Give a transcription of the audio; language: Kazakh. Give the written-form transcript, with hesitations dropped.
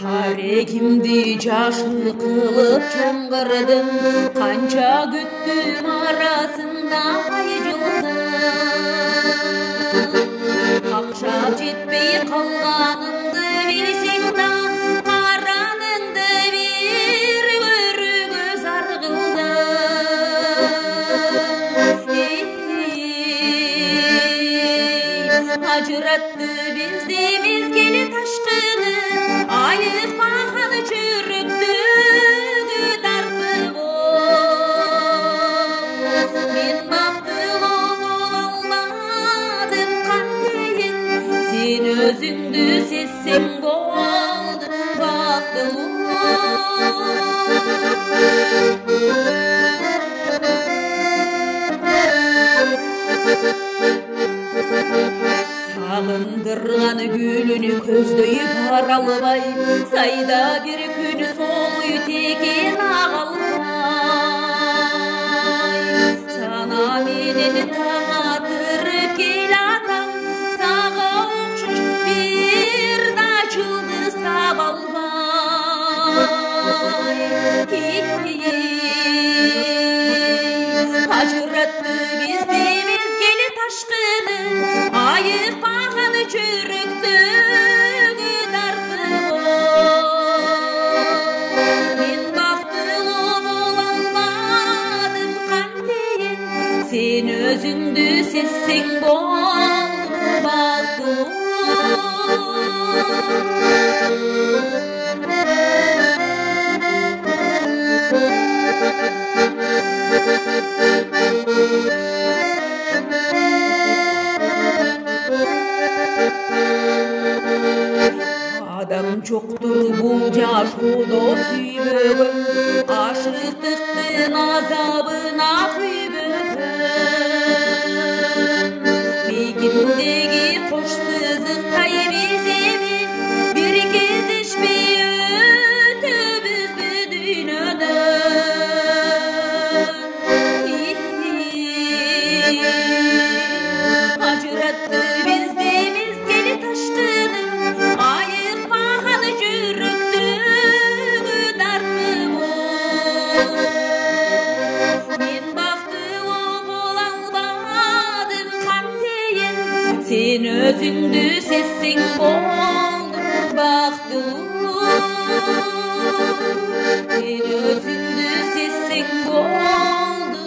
Karegimdi jaşlı kılıp çangırdım, kança güttüm arasında aycıldım. Akşam jetpey kalganımdı bilsem da, karanındı bir görügöz argıldım. Acırattı bizdi mezgili taşkını, ayıp bakanı çürüktü dartı bol. Men baktılı olmadım kandeyin, sen özüңdü sezsең boldu baktılı. Sağındırgan gülünü көздөйүп аралбай, сайда bir күн солуй текен агалбай. Сана менен таң атырып келатам, сага окшош бир да жылдыз таба албай. Ажыратты бизди мезгил ташкыны, айып баганы жүрөктү дарты бол. Мен бактылуу боло албадым кантейин, сен өзүңдү сезсең болду бактылуу. Адам жоктур бул жашоодо сүйбөгөн, ашыктыктын азабына күйбөгөн. Бийгимдеги кош сызыктай беземи, бир кездешпей өтөбүзбү дүйнөдөн. Ажыратты бизди мезгил ташкыны, айып баганы жүрөктү дарты бол. Мен бактылуу боло албадым кантейин, сен өзүңдү сезсең болду бактылуу. Сен өзүңдү сезсең болду